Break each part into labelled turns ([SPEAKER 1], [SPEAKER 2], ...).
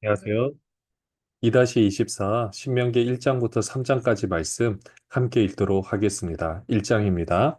[SPEAKER 1] 안녕하세요. 2-24 신명기 1장부터 3장까지 말씀 함께 읽도록 하겠습니다. 1장입니다.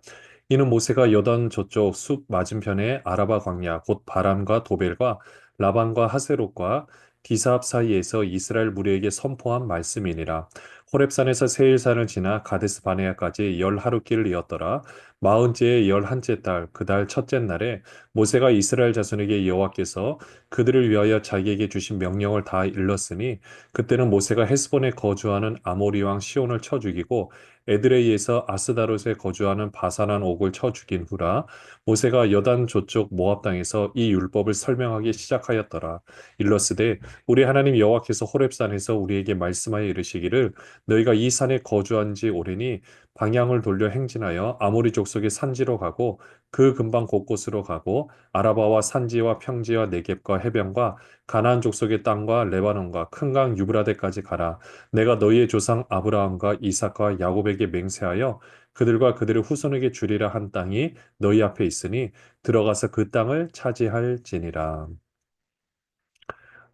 [SPEAKER 1] 이는 모세가 요단 저쪽 숲 맞은편에 아라바 광야 곧 바람과 도벨과 라반과 하세롯과 디사합 사이에서 이스라엘 무리에게 선포한 말씀이니라. 호렙산에서 세일산을 지나 가데스 바네아까지 열 하루길을 이었더라. 마흔째의 열한째 달 그 달 첫째 날에 모세가 이스라엘 자손에게 여호와께서 그들을 위하여 자기에게 주신 명령을 다 일렀으니 그때는 모세가 헤스본에 거주하는 아모리 왕 시온을 쳐 죽이고 에드레이에서 아스다롯에 거주하는 바산한 옥을 쳐 죽인 후라. 모세가 여단 조쪽 모압 땅에서 이 율법을 설명하기 시작하였더라. 일러스되 우리 하나님 여호와께서 호렙산에서 우리에게 말씀하여 이르시기를 너희가 이 산에 거주한 지 오래니 방향을 돌려 행진하여 아모리 족속의 산지로 가고 그 근방 곳곳으로 가고 아라바와 산지와 평지와 네겝과 해변과 가나안 족속의 땅과 레바논과 큰 강 유브라데까지 가라. 내가 너희의 조상 아브라함과 이삭과 야곱에게 맹세하여 그들과 그들의 후손에게 주리라 한 땅이 너희 앞에 있으니 들어가서 그 땅을 차지할지니라.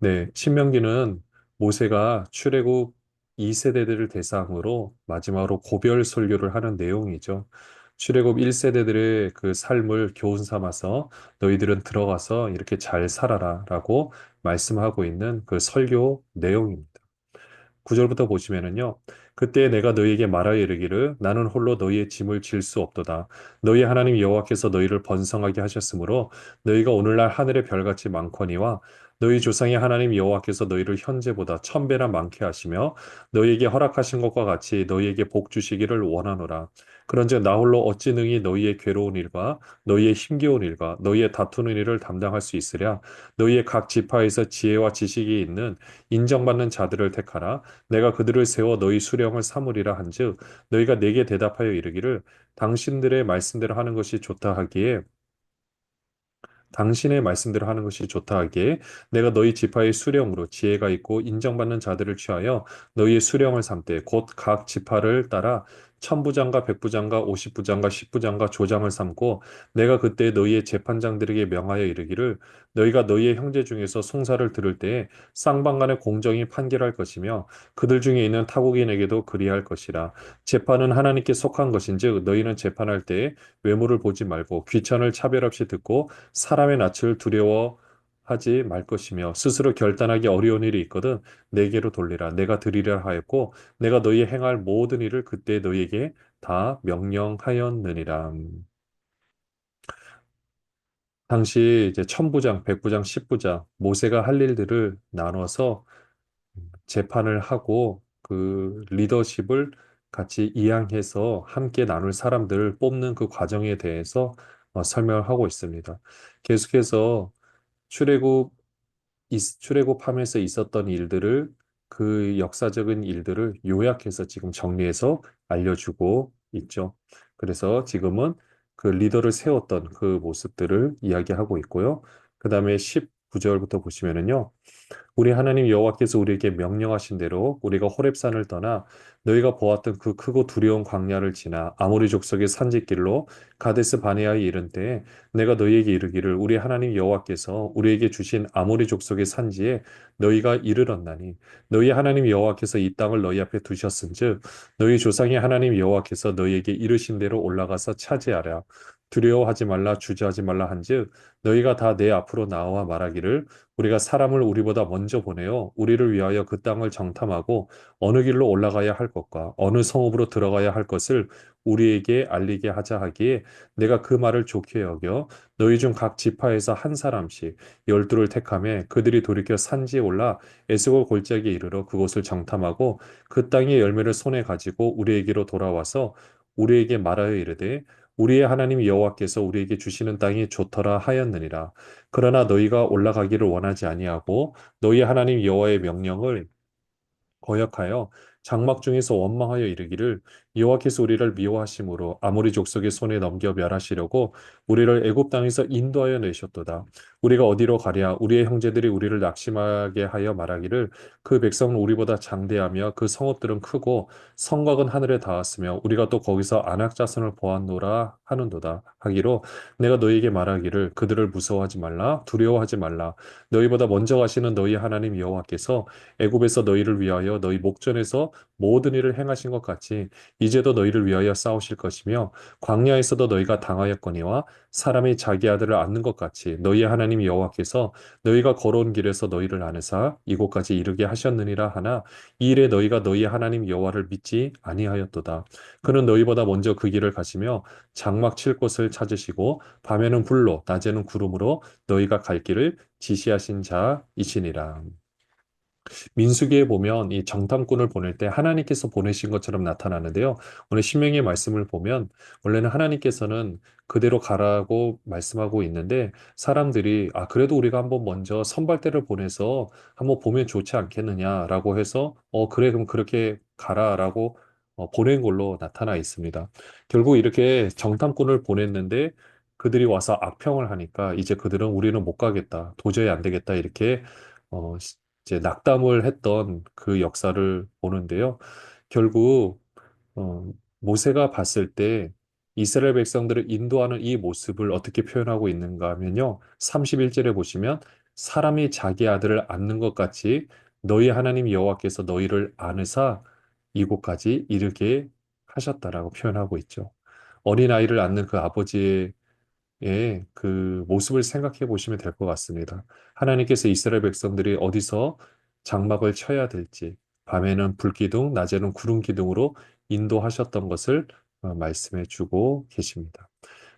[SPEAKER 1] 네, 신명기는 모세가 출애굽 2세대들을 대상으로 마지막으로 고별 설교를 하는 내용이죠. 출애굽 1세대들의 그 삶을 교훈 삼아서 너희들은 들어가서 이렇게 잘 살아라라고 말씀하고 있는 그 설교 내용입니다. 9절부터 보시면은요. 그때 내가 너희에게 말하여 이르기를 나는 홀로 너희의 짐을 질 수 없도다. 너희 하나님 여호와께서 너희를 번성하게 하셨으므로 너희가 오늘날 하늘의 별같이 많거니와 너희 조상의 하나님 여호와께서 너희를 현재보다 1000배나 많게 하시며 너희에게 허락하신 것과 같이 너희에게 복 주시기를 원하노라. 그런즉 나 홀로 어찌 능히 너희의 괴로운 일과 너희의 힘겨운 일과 너희의 다투는 일을 담당할 수 있으랴. 너희의 각 지파에서 지혜와 지식이 있는 인정받는 자들을 택하라. 내가 그들을 세워 너희 수령을 삼으리라 한즉 너희가 내게 대답하여 이르기를 당신들의 말씀대로 하는 것이 좋다 하기에 당신의 말씀대로 하는 것이 좋다 하기에 내가 너희 지파의 수령으로 지혜가 있고 인정받는 자들을 취하여 너희의 수령을 삼되 곧 각 지파를 따라 천부장과 백부장과 오십부장과 십부장과 조장을 삼고 내가 그때 너희의 재판장들에게 명하여 이르기를 너희가 너희의 형제 중에서 송사를 들을 때에 쌍방간의 공정히 판결할 것이며 그들 중에 있는 타국인에게도 그리할 것이라 재판은 하나님께 속한 것인즉 너희는 재판할 때에 외모를 보지 말고 귀천을 차별 없이 듣고 사람의 낯을 두려워하지 말 것이며 스스로 결단하기 어려운 일이 있거든 내게로 돌리라 내가 드리라 하였고 내가 너희 행할 모든 일을 그때 너희에게 다 명령하였느니라. 당시 이제 천부장, 백부장, 십부장 모세가 할 일들을 나눠서 재판을 하고 그 리더십을 같이 이양해서 함께 나눌 사람들을 뽑는 그 과정에 대해서 설명을 하고 있습니다. 계속해서 출애굽 출애굽하면서 있었던 일들을 그 역사적인 일들을 요약해서 지금 정리해서 알려주고 있죠. 그래서 지금은 그 리더를 세웠던 그 모습들을 이야기하고 있고요. 그 다음에 19절부터 보시면은요. 우리 하나님 여호와께서 우리에게 명령하신 대로 우리가 호렙산을 떠나 너희가 보았던 그 크고 두려운 광야를 지나 아모리 족속의 산지길로 가데스 바네아에 이른 때에 내가 너희에게 이르기를 우리 하나님 여호와께서 우리에게 주신 아모리 족속의 산지에 너희가 이르렀나니 너희 하나님 여호와께서 이 땅을 너희 앞에 두셨은즉 너희 조상의 하나님 여호와께서 너희에게 이르신 대로 올라가서 차지하라 두려워하지 말라 주저하지 말라 한즉 너희가 다 내 앞으로 나와 말하기를 우리가 사람을 우리보다 먼저 보내어 우리를 위하여 그 땅을 정탐하고 어느 길로 올라가야 할 것과 어느 성읍으로 들어가야 할 것을 우리에게 알리게 하자 하기에 내가 그 말을 좋게 여겨 너희 중 각 지파에서 한 사람씩 열두를 택하며 그들이 돌이켜 산지에 올라 에스골 골짜기에 이르러 그곳을 정탐하고 그 땅의 열매를 손에 가지고 우리에게로 돌아와서 우리에게 말하여 이르되 우리의 하나님 여호와께서 우리에게 주시는 땅이 좋더라 하였느니라. 그러나 너희가 올라가기를 원하지 아니하고 너희 하나님 여호와의 명령을 거역하여 장막 중에서 원망하여 이르기를 여호와께서 우리를 미워하심으로 아모리 족속의 손에 넘겨 멸하시려고 우리를 애굽 땅에서 인도하여 내셨도다. 우리가 어디로 가랴? 우리의 형제들이 우리를 낙심하게 하여 말하기를 그 백성은 우리보다 장대하며 그 성읍들은 크고 성곽은 하늘에 닿았으며 우리가 또 거기서 안악 자손을 보았노라 하는도다 하기로 내가 너희에게 말하기를 그들을 무서워하지 말라 두려워하지 말라 너희보다 먼저 가시는 너희 하나님 여호와께서 애굽에서 너희를 위하여 너희 목전에서 모든 일을 행하신 것 같이 이제도 너희를 위하여 싸우실 것이며 광야에서도 너희가 당하였거니와 사람이 자기 아들을 낳는 것 같이 너희 하나님 여호와께서 너희가 걸어온 길에서 너희를 안으사 이곳까지 이르게 하셨느니라 하나 이 일에 너희가 너희 하나님 여호와를 믿지 아니하였도다. 그는 너희보다 먼저 그 길을 가시며 장막 칠 곳을 찾으시고 밤에는 불로 낮에는 구름으로 너희가 갈 길을 지시하신 자이시니라. 민수기에 보면 이 정탐꾼을 보낼 때 하나님께서 보내신 것처럼 나타나는데요. 오늘 신명기의 말씀을 보면 원래는 하나님께서는 그대로 가라고 말씀하고 있는데 사람들이 그래도 우리가 한번 먼저 선발대를 보내서 한번 보면 좋지 않겠느냐라고 해서 그래 그럼 그렇게 가라라고 보낸 걸로 나타나 있습니다. 결국 이렇게 정탐꾼을 보냈는데 그들이 와서 악평을 하니까 이제 그들은 우리는 못 가겠다. 도저히 안 되겠다. 이렇게 어, 이제 낙담을 했던 그 역사를 보는데요. 결국 모세가 봤을 때 이스라엘 백성들을 인도하는 이 모습을 어떻게 표현하고 있는가 하면요. 31절에 보시면 사람이 자기 아들을 낳는 것 같이 너희 하나님 여호와께서 너희를 안으사 이곳까지 이르게 하셨다라고 표현하고 있죠. 어린아이를 낳는 그 아버지의 그 모습을 생각해 보시면 될 것 같습니다. 하나님께서 이스라엘 백성들이 어디서 장막을 쳐야 될지, 밤에는 불기둥, 낮에는 구름기둥으로 인도하셨던 것을 말씀해 주고 계십니다.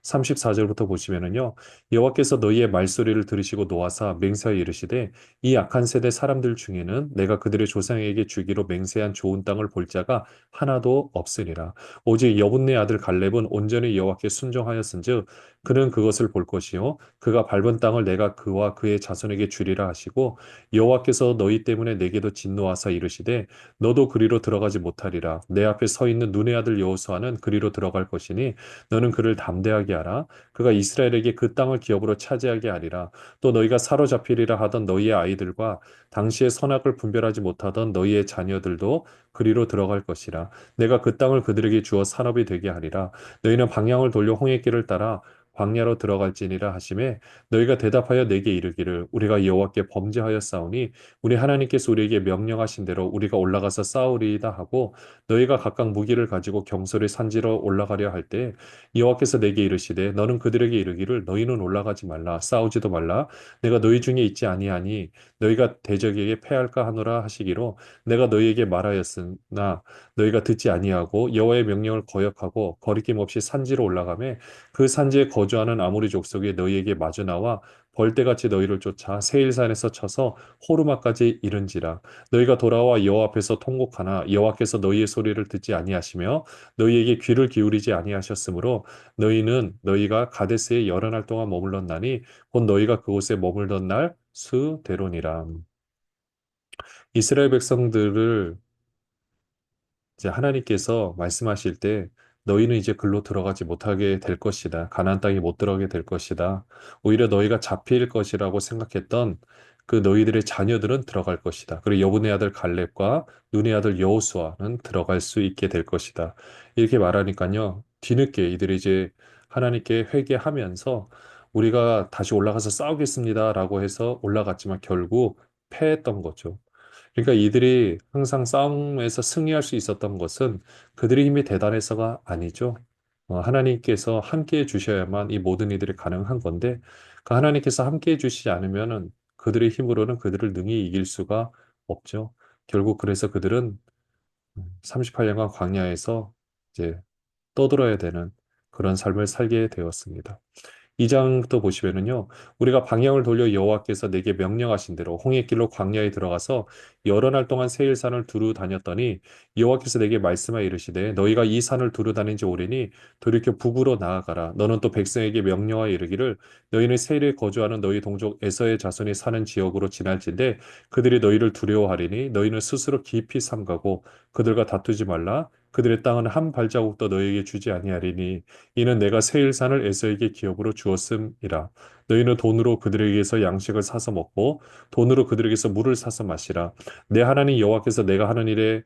[SPEAKER 1] 34절부터 보시면은요. 여호와께서 너희의 말소리를 들으시고 노하사 맹세하여 이르시되 이 악한 세대 사람들 중에는 내가 그들의 조상에게 주기로 맹세한 좋은 땅을 볼 자가 하나도 없으니라. 오직 여분네 아들 갈렙은 온전히 여호와께 순종하였은즉 그는 그것을 볼 것이요 그가 밟은 땅을 내가 그와 그의 자손에게 주리라 하시고 여호와께서 너희 때문에 내게도 진노하사 이르시되 너도 그리로 들어가지 못하리라. 내 앞에 서 있는 눈의 아들 여호수아는 그리로 들어갈 것이니 너는 그를 담대하게 하라. 그가 이스라엘에게 그 땅을 기업으로 차지하게 하리라. 또 너희가 사로잡히리라 하던 너희의 아이들과 당시의 선악을 분별하지 못하던 너희의 자녀들도 그리로 들어갈 것이라. 내가 그 땅을 그들에게 주어 산업이 되게 하리라. 너희는 방향을 돌려 홍해길을 따라 광야로 들어갈지니라 하심에 너희가 대답하여 내게 이르기를 우리가 여호와께 범죄하였사오니 우리 하나님께서 우리에게 명령하신 대로 우리가 올라가서 싸우리이다 하고 너희가 각각 무기를 가지고 경솔의 산지로 올라가려 할 때 여호와께서 내게 이르시되 너는 그들에게 이르기를 너희는 올라가지 말라 싸우지도 말라 내가 너희 중에 있지 아니하니 너희가 대적에게 패할까 하노라 하시기로 내가 너희에게 말하였으나 너희가 듣지 아니하고 여호와의 명령을 거역하고 거리낌 없이 산지로 올라가매 그 산지에 거주하는 아모리 족속이 너희에게 마주 나와 벌떼같이 너희를 쫓아 세일산에서 쳐서 호르마까지 이른지라 너희가 돌아와 여호와 앞에서 통곡하나 여호와께서 너희의 소리를 듣지 아니하시며 너희에게 귀를 기울이지 아니하셨으므로 너희는 너희가 가데스에 여러 날 동안 머물렀나니 곧 너희가 그곳에 머물던 날 수대로니라. 이스라엘 백성들을 이제 하나님께서 말씀하실 때 너희는 이제 글로 들어가지 못하게 될 것이다. 가나안 땅에 못 들어가게 될 것이다. 오히려 너희가 잡힐 것이라고 생각했던 그 너희들의 자녀들은 들어갈 것이다. 그리고 여분의 아들 갈렙과 눈의 아들 여호수아는 들어갈 수 있게 될 것이다. 이렇게 말하니까요. 뒤늦게 이들이 이제 하나님께 회개하면서 우리가 다시 올라가서 싸우겠습니다라고 해서 올라갔지만 결국 패했던 거죠. 그러니까 이들이 항상 싸움에서 승리할 수 있었던 것은 그들의 힘이 대단해서가 아니죠. 하나님께서 함께 해 주셔야만 이 모든 일들이 가능한 건데, 그 하나님께서 함께 해 주시지 않으면은 그들의 힘으로는 그들을 능히 이길 수가 없죠. 결국 그래서 그들은 38년간 광야에서 이제 떠들어야 되는 그런 삶을 살게 되었습니다. 2장부터 보시면은요, 우리가 방향을 돌려 여호와께서 내게 명령하신 대로 홍해길로 광야에 들어가서 여러 날 동안 세일산을 두루 다녔더니 여호와께서 내게 말씀하여 이르시되 너희가 이 산을 두루 다닌 지 오래니 돌이켜 북으로 나아가라. 너는 또 백성에게 명령하여 이르기를 너희는 세일에 거주하는 너희 동족 에서의 자손이 사는 지역으로 지날진대 그들이 너희를 두려워하리니 너희는 스스로 깊이 삼가고 그들과 다투지 말라. 그들의 땅은 한 발자국도 너희에게 주지 아니하리니 이는 내가 세일산을 에서에게 기업으로 주었음이라. 너희는 돈으로 그들에게서 양식을 사서 먹고 돈으로 그들에게서 물을 사서 마시라. 내 하나님 여호와께서 내가 하는 일에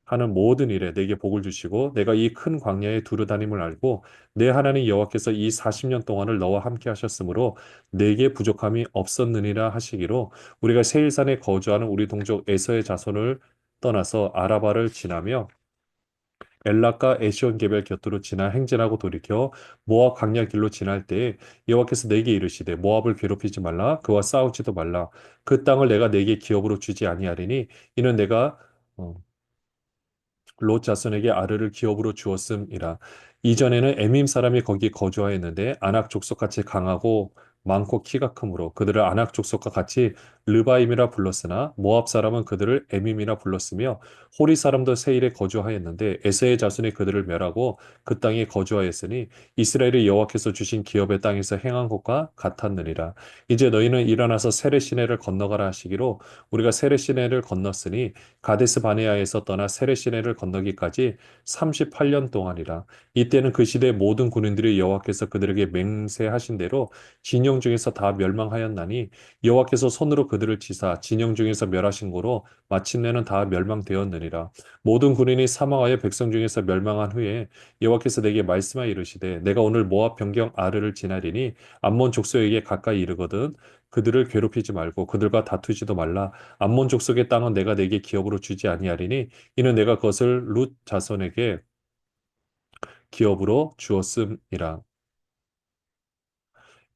[SPEAKER 1] 하는 모든 일에 내게 복을 주시고 내가 이 큰 광야에 두루 다님을 알고 내 하나님 여호와께서 이 40년 동안을 너와 함께 하셨으므로 내게 부족함이 없었느니라 하시기로 우리가 세일산에 거주하는 우리 동족 에서의 자손을 떠나서 아라바를 지나며 엘락과 에시온 개별 곁으로 지나 행진하고 돌이켜 모압 광야 길로 지날 때에 여호와께서 내게 이르시되 모압을 괴롭히지 말라 그와 싸우지도 말라 그 땅을 내가 내게 기업으로 주지 아니하리니 이는 내가 어, 롯 자손에게 아르를 기업으로 주었음이라. 이전에는 에밈 사람이 거기 거주하였는데 아낙 족속같이 강하고 많고 키가 크므로 그들을 아낙 족속과 같이 르바임이라 불렀으나 모압 사람은 그들을 에밈이라 불렀으며 호리 사람도 세일에 거주하였는데 에서의 자손이 그들을 멸하고 그 땅에 거주하였으니 이스라엘이 여호와께서 주신 기업의 땅에서 행한 것과 같았느니라. 이제 너희는 일어나서 세레시내를 건너가라 하시기로 우리가 세레시내를 건넜으니 가데스 바네아에서 떠나 세레시네를 건너기까지 38년 동안이라. 이때는 그 시대의 모든 군인들이 여호와께서 그들에게 맹세하신 대로 진영 중에서 다 멸망하였나니 여호와께서 손으로 그들을 치사 진영 중에서 멸하신 고로 마침내는 다 멸망되었느니라. 모든 군인이 사망하여 백성 중에서 멸망한 후에 여호와께서 내게 말씀하여 이르시되 내가 오늘 모압 변경 아르를 지나리니 암몬 족속에게 가까이 이르거든 그들을 괴롭히지 말고 그들과 다투지도 말라. 암몬 족속의 땅은 내가 내게 기업으로 주지 아니하리니 이는 내가 그것을 룻 자손에게 기업으로 주었음이라.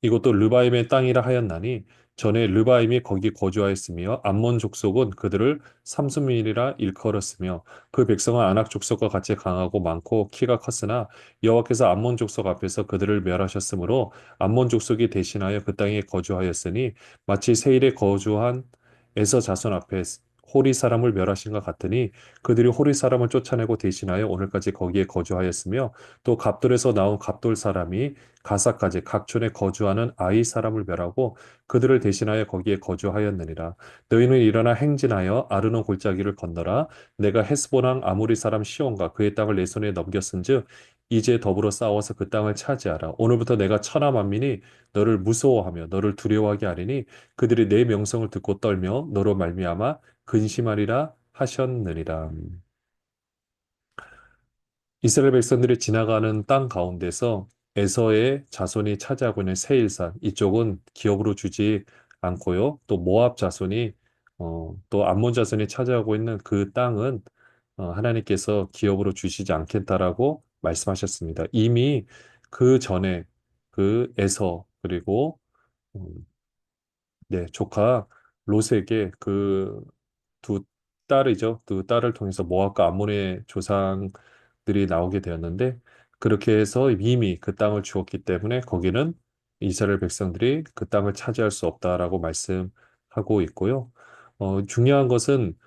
[SPEAKER 1] 이것도 르바임의 땅이라 하였나니 전에 르바임이 거기 거주하였으며 암몬 족속은 그들을 삼순민이라 일컬었으며 그 백성은 아낙 족속과 같이 강하고 많고 키가 컸으나 여호와께서 암몬 족속 앞에서 그들을 멸하셨으므로 암몬 족속이 대신하여 그 땅에 거주하였으니 마치 세일에 거주한 에서 자손 앞에 호리 사람을 멸하신 것 같으니 그들이 호리 사람을 쫓아내고 대신하여 오늘까지 거기에 거주하였으며 또 갑돌에서 나온 갑돌 사람이 가사까지 각촌에 거주하는 아이 사람을 멸하고 그들을 대신하여 거기에 거주하였느니라. 너희는 일어나 행진하여 아르논 골짜기를 건너라. 내가 헤스본왕 아모리 사람 시온과 그의 땅을 내 손에 넘겼은즉 이제 더불어 싸워서 그 땅을 차지하라. 오늘부터 내가 천하 만민이 너를 무서워하며 너를 두려워하게 하리니 그들이 내 명성을 듣고 떨며 너로 말미암아 근심하리라 하셨느니라. 이스라엘 백성들이 지나가는 땅 가운데서 에서의 자손이 차지하고 있는 세일산 이쪽은 기업으로 주지 않고요. 또 모압 자손이 또 암몬 자손이 차지하고 있는 그 땅은 하나님께서 기업으로 주시지 않겠다라고 말씀하셨습니다. 이미 그 전에 그 에서 그리고 음, 네, 조카 롯에게 그 두 딸이죠. 두 딸을 통해서 모압과 암몬의 조상들이 나오게 되었는데 그렇게 해서 이미 그 땅을 주었기 때문에 거기는 이스라엘 백성들이 그 땅을 차지할 수 없다라고 말씀하고 있고요. 중요한 것은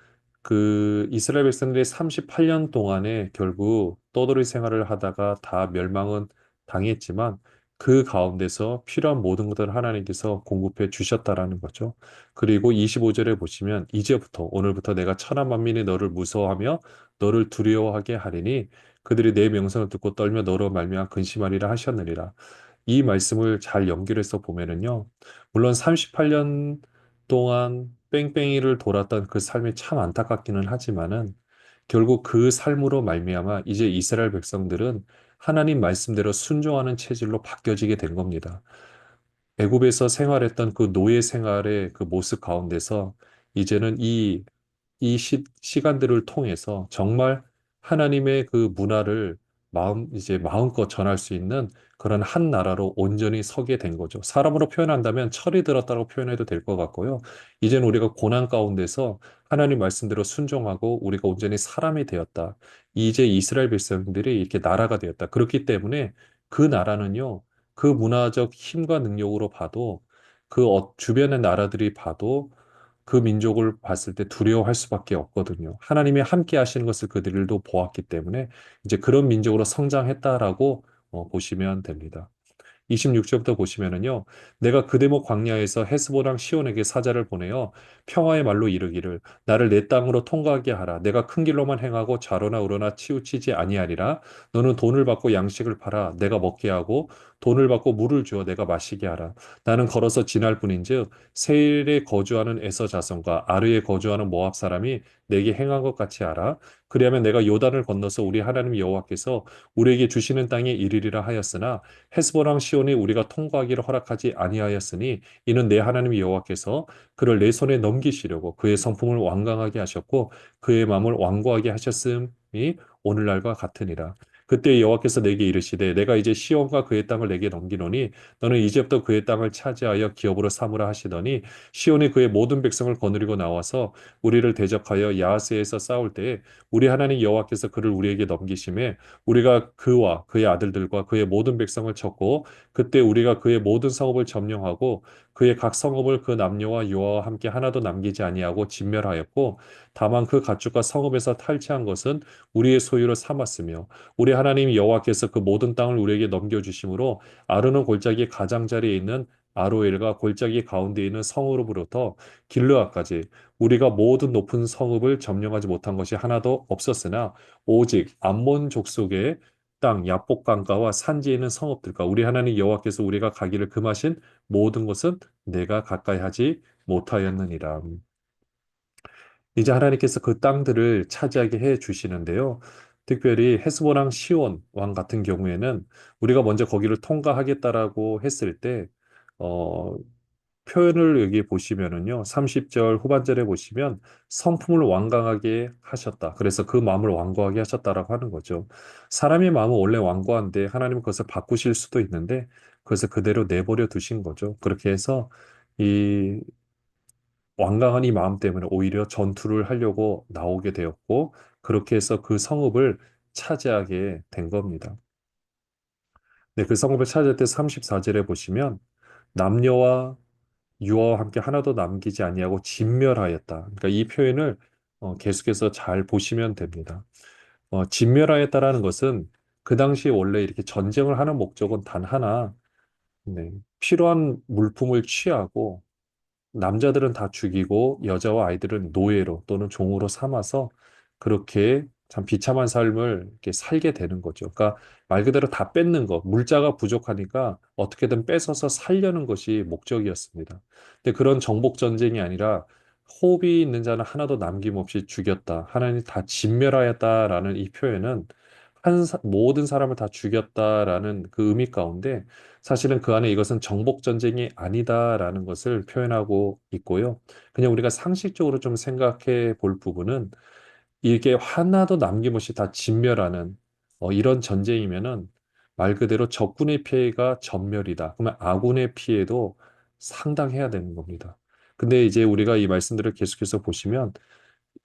[SPEAKER 1] 그 이스라엘 백성들이 38년 동안에 결국 떠돌이 생활을 하다가 다 멸망은 당했지만 그 가운데서 필요한 모든 것들을 하나님께서 공급해 주셨다라는 거죠. 그리고 25절에 보시면 이제부터 오늘부터 내가 천하 만민이 너를 무서워하며 너를 두려워하게 하리니 그들이 내 명성을 듣고 떨며 너로 말미암아 근심하리라 하셨느니라. 이 말씀을 잘 연결해서 보면은요. 물론 38년 동안 뺑뺑이를 돌았던 그 삶이 참 안타깝기는 하지만은 결국 그 삶으로 말미암아 이제 이스라엘 백성들은 하나님 말씀대로 순종하는 체질로 바뀌어지게 된 겁니다. 애굽에서 생활했던 그 노예 생활의 그 모습 가운데서 이제는 이 시간들을 통해서 정말 하나님의 그 문화를 이제 마음껏 전할 수 있는 그런 한 나라로 온전히 서게 된 거죠. 사람으로 표현한다면 철이 들었다고 표현해도 될 것 같고요. 이제는 우리가 고난 가운데서 하나님 말씀대로 순종하고 우리가 온전히 사람이 되었다. 이제 이스라엘 백성들이 이렇게 나라가 되었다. 그렇기 때문에 그 나라는요, 그 문화적 힘과 능력으로 봐도 그 주변의 나라들이 봐도 그 민족을 봤을 때 두려워할 수밖에 없거든요. 하나님이 함께 하시는 것을 그들도 보았기 때문에 이제 그런 민족으로 성장했다라고 보시면 됩니다. 26절부터 보시면은요. 내가 그대목 광야에서 헤스보랑 시온에게 사자를 보내어 평화의 말로 이르기를 나를 내 땅으로 통과하게 하라. 내가 큰 길로만 행하고 좌로나 우로나 치우치지 아니하리라. 너는 돈을 받고 양식을 팔아 내가 먹게 하고 돈을 받고 물을 주어 내가 마시게 하라. 나는 걸어서 지날 뿐인즉 세일에 거주하는 에서 자손과 아르에 거주하는 모압 사람이 내게 행한 것 같이 하라. 그리하면 내가 요단을 건너서 우리 하나님 여호와께서 우리에게 주시는 땅에 이르리라 하였으나 헤스보랑 시온이 우리가 통과하기를 허락하지 아니하였으니 이는 내 하나님 여호와께서 그를 내 손에 넘기시려고 그의 성품을 완강하게 하셨고 그의 마음을 완고하게 하셨음이 오늘날과 같으니라. 그때 여호와께서 내게 이르시되 내가 이제 시온과 그의 땅을 내게 넘기노니 너는 이제부터 그의 땅을 차지하여 기업으로 삼으라 하시더니 시온이 그의 모든 백성을 거느리고 나와서 우리를 대적하여 야하스에서 싸울 때에 우리 하나님 여호와께서 그를 우리에게 넘기심에 우리가 그와 그의 아들들과 그의 모든 백성을 쳤고 그때 우리가 그의 모든 성읍을 점령하고 그의 각 성읍을 그 남녀와 여호와와 함께 하나도 남기지 아니하고 진멸하였고 다만 그 가축과 성읍에서 탈취한 것은 우리의 소유로 삼았으며 우리 하나님 여호와께서 그 모든 땅을 우리에게 넘겨주심으로 아르논 골짜기 가장자리에 있는 아로엘과 골짜기 가운데 있는 성으로부터 길르앗까지 우리가 모든 높은 성읍을 점령하지 못한 것이 하나도 없었으나 오직 암몬 족속의 땅 야복 강가와 산지에 있는 성읍들과 우리 하나님 여호와께서 우리가 가기를 금하신 모든 것은 내가 가까이 하지 못하였느니라. 이제 하나님께서 그 땅들을 차지하게 해 주시는데요. 특별히 헤스보랑 시온 왕 같은 경우에는 우리가 먼저 거기를 통과하겠다라고 했을 때, 어, 표현을 여기 보시면은요, 30절 후반절에 보시면 성품을 완강하게 하셨다. 그래서 그 마음을 완고하게 하셨다라고 하는 거죠. 사람의 마음은 원래 완고한데 하나님은 그것을 바꾸실 수도 있는데 그것을 그대로 내버려 두신 거죠. 그렇게 해서 이 완강한 이 마음 때문에 오히려 전투를 하려고 나오게 되었고, 그렇게 해서 그 성읍을 차지하게 된 겁니다. 네, 그 성읍을 차지할 때 34절에 보시면 남녀와 유아와 함께 하나도 남기지 아니하고 진멸하였다. 그러니까 이 표현을 계속해서 잘 보시면 됩니다. 진멸하였다라는 것은 그 당시 원래 이렇게 전쟁을 하는 목적은 단 하나, 네, 필요한 물품을 취하고 남자들은 다 죽이고 여자와 아이들은 노예로 또는 종으로 삼아서 그렇게 참 비참한 삶을 이렇게 살게 되는 거죠. 그러니까 말 그대로 다 뺏는 거, 물자가 부족하니까 어떻게든 뺏어서 살려는 것이 목적이었습니다. 근데 그런 정복 전쟁이 아니라 호흡이 있는 자는 하나도 남김없이 죽였다. 하나님 다 진멸하였다라는 이 표현은 모든 사람을 다 죽였다라는 그 의미 가운데 사실은 그 안에 이것은 정복 전쟁이 아니다라는 것을 표현하고 있고요. 그냥 우리가 상식적으로 좀 생각해 볼 부분은 이게 하나도 남김없이 다 진멸하는 이런 전쟁이면은 말 그대로 적군의 피해가 전멸이다. 그러면 아군의 피해도 상당해야 되는 겁니다. 근데 이제 우리가 이 말씀들을 계속해서 보시면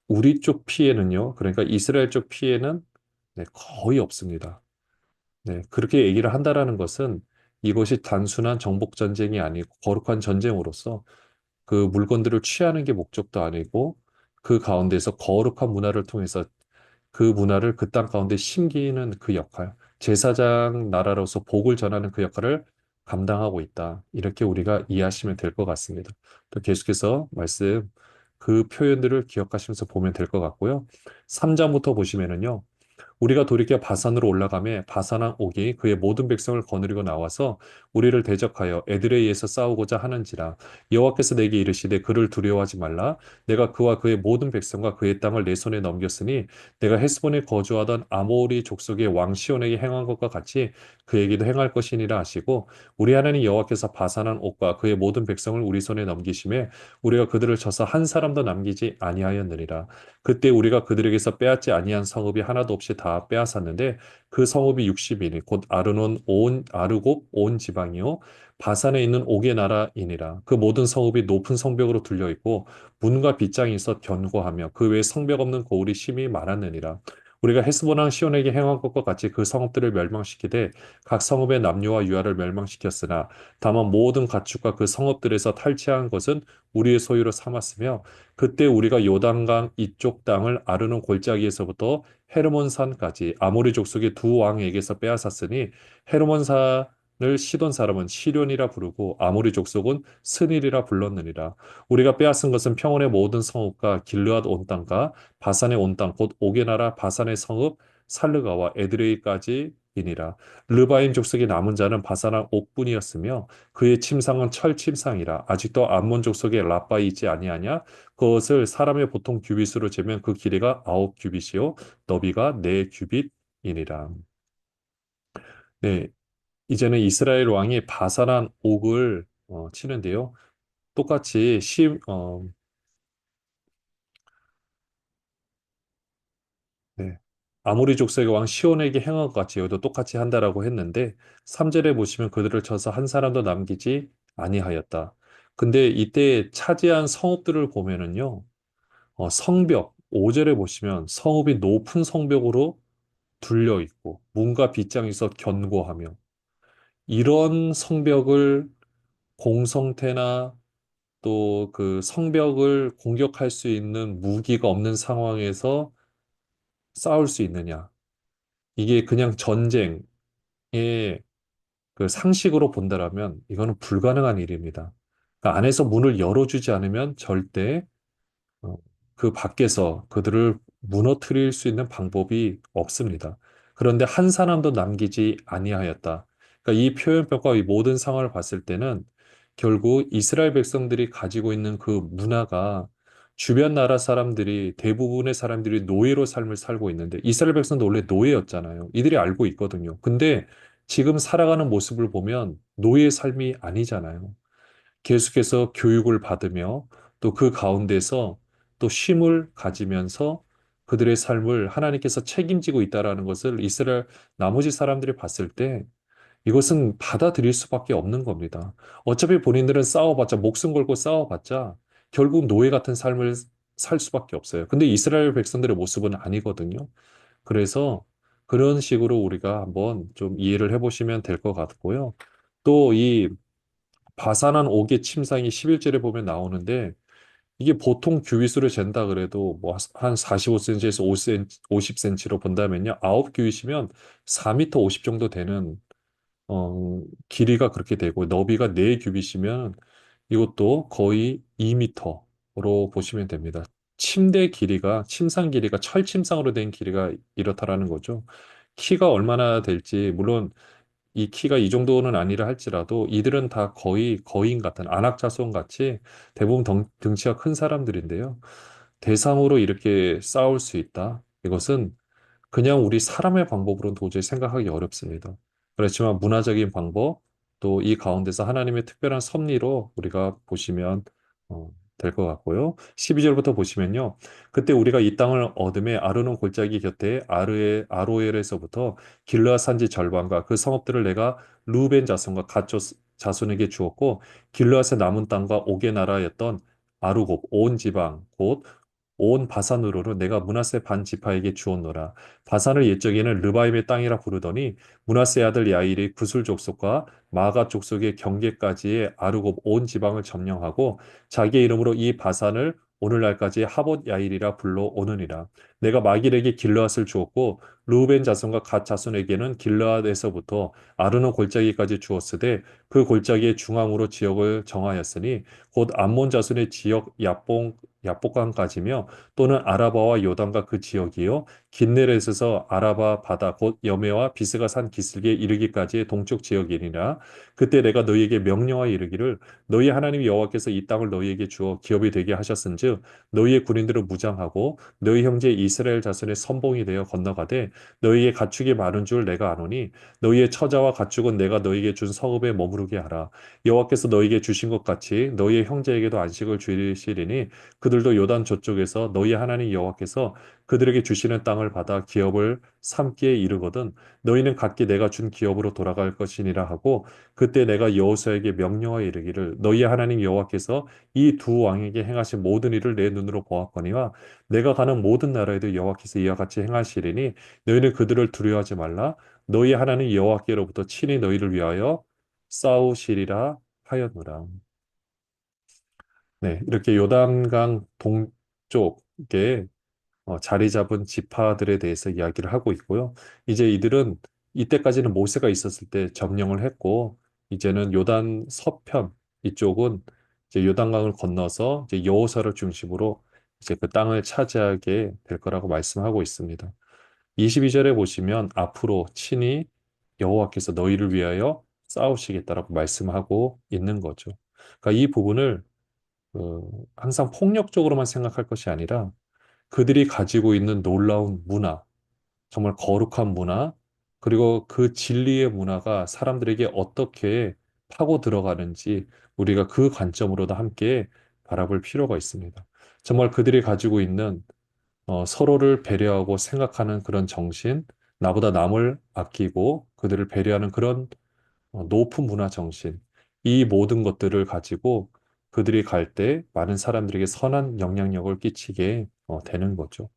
[SPEAKER 1] 우리 쪽 피해는요. 그러니까 이스라엘 쪽 피해는 네, 거의 없습니다. 네, 그렇게 얘기를 한다라는 것은 이것이 단순한 정복 전쟁이 아니고 거룩한 전쟁으로서 그 물건들을 취하는 게 목적도 아니고 그 가운데서 거룩한 문화를 통해서 그 문화를 그 땅 가운데 심기는 그 역할, 제사장 나라로서 복을 전하는 그 역할을 감당하고 있다. 이렇게 우리가 이해하시면 될 것 같습니다. 또 계속해서 말씀 그 표현들을 기억하시면서 보면 될 것 같고요. 3장부터 보시면은요. 우리가 돌이켜 바산으로 올라가매 바산왕 옥이 그의 모든 백성을 거느리고 나와서 우리를 대적하여 에드레이에서 싸우고자 하는지라 여호와께서 내게 이르시되 그를 두려워하지 말라 내가 그와 그의 모든 백성과 그의 땅을 내 손에 넘겼으니 내가 헤스본에 거주하던 아모리 족속의 왕 시온에게 행한 것과 같이 그에게도 행할 것이니라 하시고 우리 하나님 여호와께서 바산한 옥과 그의 모든 백성을 우리 손에 넘기심에 우리가 그들을 쳐서 한 사람도 남기지 아니하였느니라 그때 우리가 그들에게서 빼앗지 아니한 성읍이 하나도 없이 다 빼앗았는데 그 성읍이 60이니 곧 아르논 온 아르곱 온 지방이요 바산에 있는 옥의 나라이니라 그 모든 성읍이 높은 성벽으로 둘려 있고 문과 빗장이 있어 견고하며 그 외에 성벽 없는 고울이 심히 많았느니라 우리가 헤스본왕 시온에게 행한 것과 같이 그 성읍들을 멸망시키되 각 성읍의 남녀와 유아를 멸망시켰으나 다만 모든 가축과 그 성읍들에서 탈취한 것은 우리의 소유로 삼았으며 그때 우리가 요단강 이쪽 땅을 아르논 골짜기에서부터 헤르몬산까지 아모리 족속의 두 왕에게서 빼앗았으니 헤르몬산을 시돈 사람은 시련이라 부르고 아모리 족속은 스닐이라 불렀느니라. 우리가 빼앗은 것은 평원의 모든 성읍과 길르앗 온 땅과 바산의 온 땅 곧 옥의 나라 바산의 성읍 살르가와 에드레이까지이니라. 르바임 족속의 남은 자는 바산한 옥뿐이었으며 그의 침상은 철 침상이라. 아직도 암몬 족속의 라빠이 있지 아니하냐? 그것을 사람의 보통 규빗으로 재면 그 길이가 9규빗이요 너비가 4규빗이니라. 네, 이제는 이스라엘 왕이 바산한 옥을 치는데요. 똑같이 네. 아모리 족속의 왕 시온에게 행한 것 같이 여기도 똑같이 한다라고 했는데 3절에 보시면 그들을 쳐서 한 사람도 남기지 아니하였다. 근데 이때 차지한 성읍들을 보면은요. 성벽 5절에 보시면 성읍이 높은 성벽으로 둘려 있고 문과 빗장에서 견고하며 이런 성벽을 공성태나 또 그 성벽을 공격할 수 있는 무기가 없는 상황에서 싸울 수 있느냐. 이게 그냥 전쟁의 그 상식으로 본다라면 이거는 불가능한 일입니다. 그러니까 안에서 문을 열어주지 않으면 절대 어, 그 밖에서 그들을 무너뜨릴 수 있는 방법이 없습니다. 그런데 한 사람도 남기지 아니하였다. 그러니까 이 표현법과 이 모든 상황을 봤을 때는 결국 이스라엘 백성들이 가지고 있는 그 문화가 주변 나라 사람들이 대부분의 사람들이 노예로 삶을 살고 있는데 이스라엘 백성도 원래 노예였잖아요. 이들이 알고 있거든요. 근데 지금 살아가는 모습을 보면 노예 삶이 아니잖아요. 계속해서 교육을 받으며 또 그 가운데서 또 쉼을 가지면서 그들의 삶을 하나님께서 책임지고 있다라는 것을 이스라엘 나머지 사람들이 봤을 때 이것은 받아들일 수밖에 없는 겁니다. 어차피 본인들은 싸워봤자 목숨 걸고 싸워봤자 결국 노예 같은 삶을 살 수밖에 없어요. 근데 이스라엘 백성들의 모습은 아니거든요. 그래서 그런 식으로 우리가 한번 좀 이해를 해보시면 될 것 같고요. 또이 바산한 옥의 침상이 11절에 보면 나오는데 이게 보통 규빗으로 잰다 그래도 뭐 한 45cm에서 5cm, 50cm로 본다면요. 9규빗이면 4m 50 정도 되는 길이가 그렇게 되고 너비가 4규빗이면 이것도 거의 2m로 보시면 됩니다. 침상 길이가 철침상으로 된 길이가 이렇다라는 거죠. 키가 얼마나 될지 물론 이 키가 이 정도는 아니라 할지라도 이들은 다 거의 거인 같은 안악자손 같이 대부분 등치가 큰 사람들인데요. 대상으로 이렇게 싸울 수 있다. 이것은 그냥 우리 사람의 방법으로는 도저히 생각하기 어렵습니다. 그렇지만 문화적인 방법, 또 이 가운데서 하나님의 특별한 섭리로 우리가 보시면 될 것 같고요. 12절부터 보시면요. 그때 우리가 이 땅을 얻음에 아르논 골짜기 곁에 아로엘에서부터 길르앗 산지 절반과 그 성읍들을 내가 루벤 자손과 갓 자손에게 주었고 길르앗의 남은 땅과 옥의 나라였던 아루곱 온 지방 곧 온 바산으로는 내가 므낫세 반 지파에게 주었노라. 바산을 옛적에는 르바임의 땅이라 부르더니 므낫세 아들 야일이 구술 족속과 마가 족속의 경계까지의 아르곱 온 지방을 점령하고 자기의 이름으로 이 바산을 오늘날까지 하봇 야일이라 불러오느니라. 내가 마길에게 길르앗을 주었고 루벤 자손과 갓 자손에게는 길르앗에서부터 아르노 골짜기까지 주었으되 그 골짜기의 중앙으로 지역을 정하였으니 곧 암몬 자손의 지역 야복강까지며 또는 아라바와 요단과 그 지역이요 긴네렛에서 아라바 바다 곧 여메와 비스가 산 기슭에 이르기까지의 동쪽 지역이니라. 그때 내가 너희에게 명령하여 이르기를 너희 하나님 여호와께서 이 땅을 너희에게 주어 기업이 되게 하셨은즉 너희의 군인들을 무장하고 너희 형제 이스라엘 자손의 선봉이 되어 건너가되 너희의 가축이 많은 줄 내가 아노니 너희의 처자와 가축은 내가 너희에게 준 성읍에 머무르게 하라. 여호와께서 너희에게 주신 것 같이 너희의 형제에게도 안식을 주시리니 그들도 요단 저쪽에서 너희 하나님 여호와께서 그들에게 주시는 땅을 받아 기업을 삼기에 이르거든 너희는 각기 내가 준 기업으로 돌아갈 것이니라 하고 그때 내가 여호수아에게 명령하여 이르기를 너희 하나님 여호와께서 이 두 왕에게 행하신 모든 일을 내 눈으로 보았거니와 내가 가는 모든 나라에도 여호와께서 이와 같이 행하시리니 너희는 그들을 두려워하지 말라 너희 하나님 여호와께로부터 친히 너희를 위하여 싸우시리라 하였노라. 네, 이렇게 요단강 동쪽에 자리 잡은 지파들에 대해서 이야기를 하고 있고요. 이제 이들은 이때까지는 모세가 있었을 때 점령을 했고 이제는 요단 서편 이쪽은 이제 요단강을 건너서 이제 여호사를 중심으로 이제 그 땅을 차지하게 될 거라고 말씀하고 있습니다. 22절에 보시면 앞으로 친히 여호와께서 너희를 위하여 싸우시겠다라고 말씀하고 있는 거죠. 그러니까 이 부분을 항상 폭력적으로만 생각할 것이 아니라 그들이 가지고 있는 놀라운 문화, 정말 거룩한 문화, 그리고 그 진리의 문화가 사람들에게 어떻게 파고 들어가는지 우리가 그 관점으로도 함께 바라볼 필요가 있습니다. 정말 그들이 가지고 있는 서로를 배려하고 생각하는 그런 정신, 나보다 남을 아끼고 그들을 배려하는 그런 높은 문화 정신, 이 모든 것들을 가지고 그들이 갈 때 많은 사람들에게 선한 영향력을 끼치게 되는 거죠.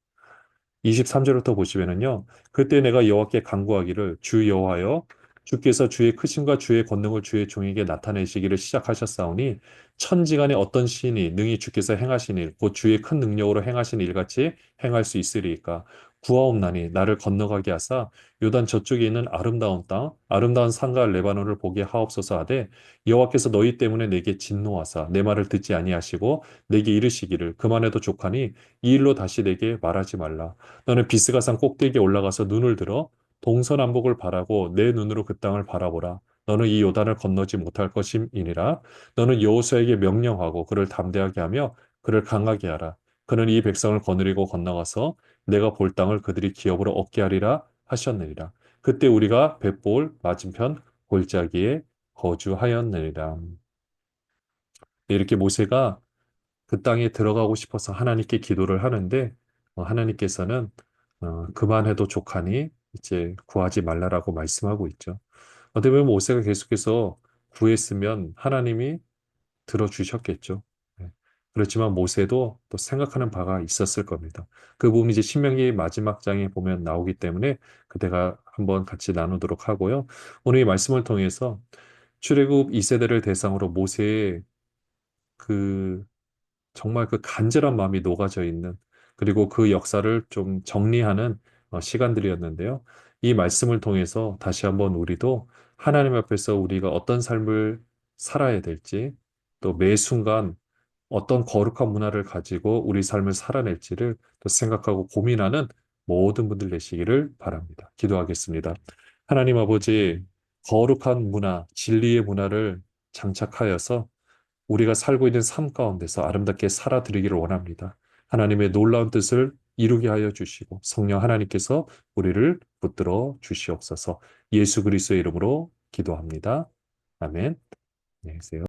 [SPEAKER 1] 23절부터 보시면은요. 그때 내가 여호와께 간구하기를 주 여호와여 주께서 주의 크심과 주의 권능을 주의 종에게 나타내시기를 시작하셨사오니 천지간에 어떤 시인이 능히 주께서 행하신 일 곧 주의 큰 능력으로 행하신 일같이 행할 수 있으리이까 구하옵나니 나를 건너가게 하사 요단 저쪽에 있는 아름다운 땅 아름다운 산과 레바논을 보게 하옵소서 하되 여호와께서 너희 때문에 내게 진노하사 내 말을 듣지 아니하시고 내게 이르시기를 그만해도 족하니 이 일로 다시 내게 말하지 말라 너는 비스가산 꼭대기에 올라가서 눈을 들어 동서남북을 바라고 내 눈으로 그 땅을 바라보라. 너는 이 요단을 건너지 못할 것임이니라. 너는 여호수아에게 명령하고 그를 담대하게 하며 그를 강하게 하라. 그는 이 백성을 거느리고 건너가서 내가 볼 땅을 그들이 기업으로 얻게 하리라 하셨느니라. 그때 우리가 벳볼 맞은편 골짜기에 거주하였느니라. 이렇게 모세가 그 땅에 들어가고 싶어서 하나님께 기도를 하는데 하나님께서는 그만해도 족하니 이제 구하지 말라라고 말씀하고 있죠. 어떻게 보면 모세가 계속해서 구했으면 하나님이 들어주셨겠죠. 네. 그렇지만 모세도 또 생각하는 바가 있었을 겁니다. 그 부분이 이제 신명기 마지막 장에 보면 나오기 때문에 그때가 한번 같이 나누도록 하고요. 오늘 이 말씀을 통해서 출애굽 2세대를 대상으로 모세의 그 정말 그 간절한 마음이 녹아져 있는 그리고 그 역사를 좀 정리하는 시간들이었는데요. 이 말씀을 통해서 다시 한번 우리도 하나님 앞에서 우리가 어떤 삶을 살아야 될지 또 매 순간 어떤 거룩한 문화를 가지고 우리 삶을 살아낼지를 또 생각하고 고민하는 모든 분들 되시기를 바랍니다. 기도하겠습니다. 하나님 아버지, 거룩한 문화, 진리의 문화를 장착하여서 우리가 살고 있는 삶 가운데서 아름답게 살아드리기를 원합니다. 하나님의 놀라운 뜻을 이루게 하여 주시고 성령 하나님께서 우리를 붙들어 주시옵소서. 예수 그리스도의 이름으로 기도합니다. 아멘. 안녕히 계세요.